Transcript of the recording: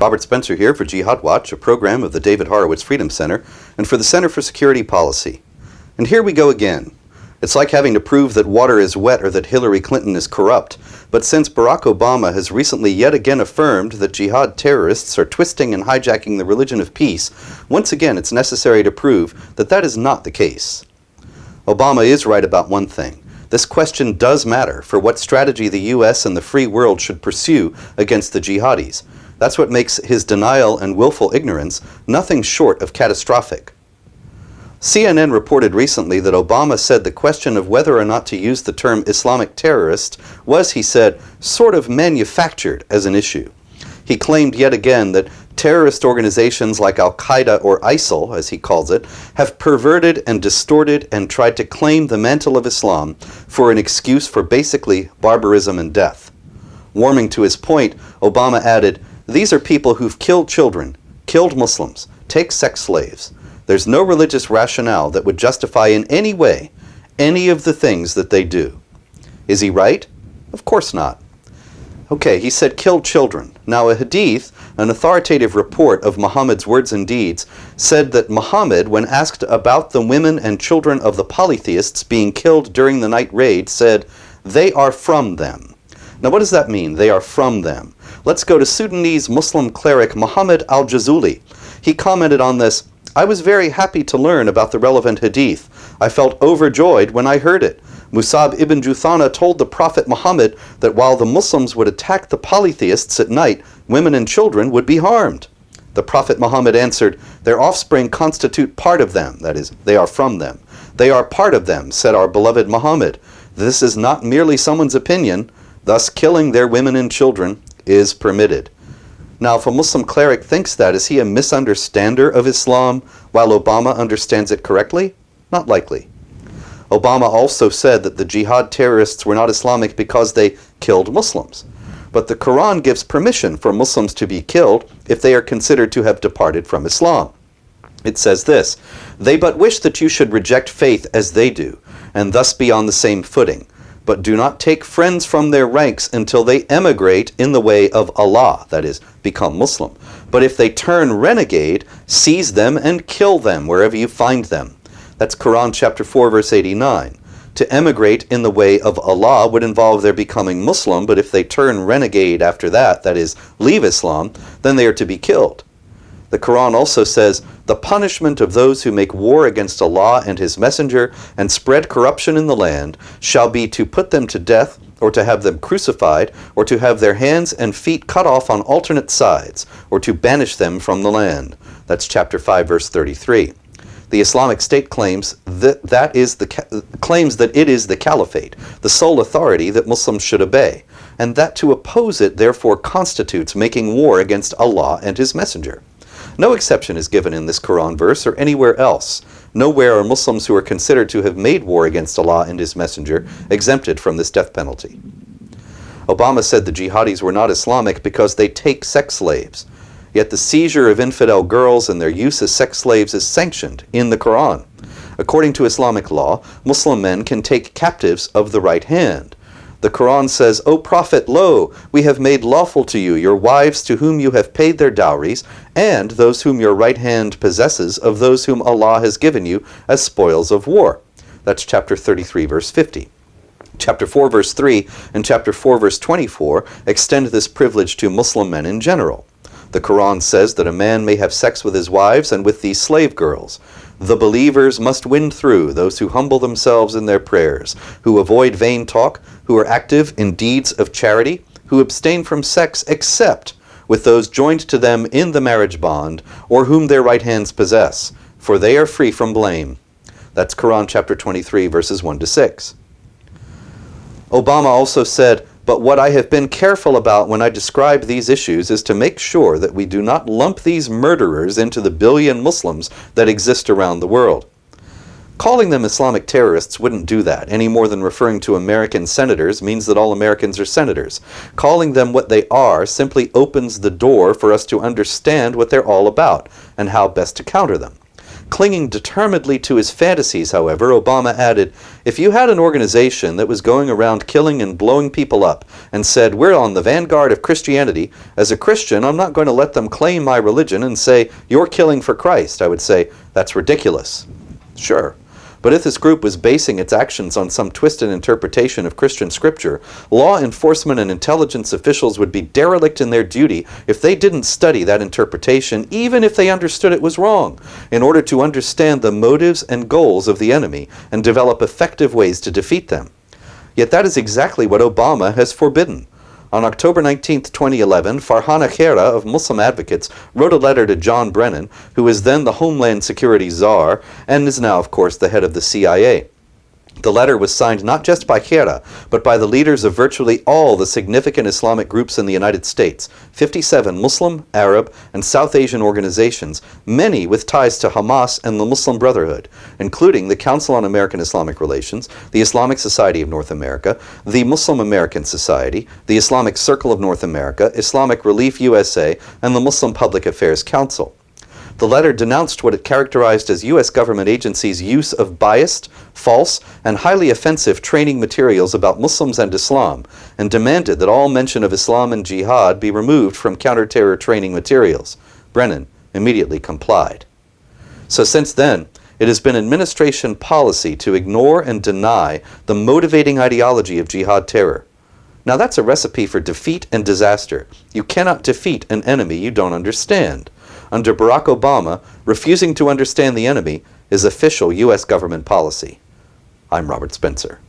Robert Spencer here for Jihad Watch, a program of the David Horowitz Freedom Center, and for the Center for Security Policy. And here we go again. It's like having to prove that water is wet or that Hillary Clinton is corrupt. But since Barack Obama has recently yet again affirmed that jihad terrorists are twisting and hijacking the religion of peace, once again it's necessary to prove that that is not the case. Obama is right about one thing. This question does matter for what strategy the U.S. and the free world should pursue against the jihadis. That's what makes his denial and willful ignorance nothing short of catastrophic. CNN reported recently that Obama said the question of whether or not to use the term Islamic terrorist was, he said, sort of manufactured as an issue. He claimed yet again that terrorist organizations like Al-Qaeda or ISIL, as he calls it, have perverted and distorted and tried to claim the mantle of Islam for an excuse for basically barbarism and death. Warming to his point, Obama added, "These are people who've killed children, killed Muslims, take sex slaves. There's no religious rationale that would justify in any way any of the things that they do." Is he right? Of course not. Okay, he said killed children. Now a hadith, an authoritative report of Muhammad's words and deeds, said that Muhammad, when asked about the women and children of the polytheists being killed during the night raid, said, "They are from them." Now what does that mean, they are from them? Let's go to Sudanese Muslim cleric Muhammad al-Jazuli. He commented on this, "I was very happy to learn about the relevant hadith. I felt overjoyed when I heard it. Musab ibn Juthana told the Prophet Muhammad that while the Muslims would attack the polytheists at night, women and children would be harmed. The Prophet Muhammad answered, 'Their offspring constitute part of them,' that is, they are from them. 'They are part of them,' said our beloved Muhammad. This is not merely someone's opinion, thus killing their women and children is permitted." Now, if a Muslim cleric thinks that, is he a misunderstander of Islam while Obama understands it correctly? Not likely. Obama also said that the jihad terrorists were not Islamic because they killed Muslims. But the Quran gives permission for Muslims to be killed if they are considered to have departed from Islam. It says this, "They but wish that you should reject faith as they do, and thus be on the same footing. But do not take friends from their ranks until they emigrate in the way of Allah," that is, become Muslim. "But if they turn renegade, seize them and kill them wherever you find them." That's Quran chapter 4, verse 89. To emigrate in the way of Allah would involve their becoming Muslim, but if they turn renegade after that is, leave Islam, then they are to be killed. The Quran also says, "The punishment of those who make war against Allah and His Messenger and spread corruption in the land shall be to put them to death, or to have them crucified, or to have their hands and feet cut off on alternate sides, or to banish them from the land." That's chapter 5, verse 33. The Islamic State claims that it is the caliphate, the sole authority that Muslims should obey, and that to oppose it therefore constitutes making war against Allah and His Messenger. No exception is given in this Quran verse or anywhere else. Nowhere are Muslims who are considered to have made war against Allah and His Messenger exempted from this death penalty. Obama said the jihadis were not Islamic because they take sex slaves. Yet the seizure of infidel girls and their use as sex slaves is sanctioned in the Quran. According to Islamic law, Muslim men can take captives of the right hand. The Quran says, "O Prophet, lo, we have made lawful to you your wives to whom you have paid their dowries, and those whom your right hand possesses of those whom Allah has given you as spoils of war." That's chapter 33, verse 50. Chapter 4, verse 3, and chapter 4, verse 24 extend this privilege to Muslim men in general. The Quran says that a man may have sex with his wives and with these slave girls. The believers must win through those who humble themselves in their prayers, who avoid vain talk, who are active in deeds of charity, who abstain from sex except with those joined to them in the marriage bond, or whom their right hands possess, for they are free from blame. That's Quran chapter 23, verses 1 to 6. Obama also said, "But what I have been careful about when I describe these issues is to make sure that we do not lump these murderers into the billion Muslims that exist around the world." Calling them Islamic terrorists wouldn't do that, any more than referring to American senators means that all Americans are senators. Calling them what they are simply opens the door for us to understand what they're all about and how best to counter them. Clinging determinedly to his fantasies, however, Obama added, "If you had an organization that was going around killing and blowing people up and said, 'We're on the vanguard of Christianity,' as a Christian, I'm not going to let them claim my religion and say, 'You're killing for Christ.' I would say, 'That's ridiculous.'" Sure. But if this group was basing its actions on some twisted interpretation of Christian scripture, law enforcement and intelligence officials would be derelict in their duty if they didn't study that interpretation, even if they understood it was wrong, in order to understand the motives and goals of the enemy and develop effective ways to defeat them. Yet that is exactly what Obama has forbidden. On October 19, 2011, Farhana Khaira of Muslim Advocates wrote a letter to John Brennan, who was then the Homeland Security Czar and is now, of course, the head of the CIA. The letter was signed not just by Khaira, but by the leaders of virtually all the significant Islamic groups in the United States, 57 Muslim, Arab, and South Asian organizations, many with ties to Hamas and the Muslim Brotherhood, including the Council on American Islamic Relations, the Islamic Society of North America, the Muslim American Society, the Islamic Circle of North America, Islamic Relief USA, and the Muslim Public Affairs Council. The letter denounced what it characterized as U.S. government agencies' use of biased, false, and highly offensive training materials about Muslims and Islam, and demanded that all mention of Islam and jihad be removed from counter-terror training materials. Brennan immediately complied. So since then, it has been administration policy to ignore and deny the motivating ideology of jihad terror. Now that's a recipe for defeat and disaster. You cannot defeat an enemy you don't understand. Under Barack Obama, refusing to understand the enemy is official U.S. government policy. I'm Robert Spencer.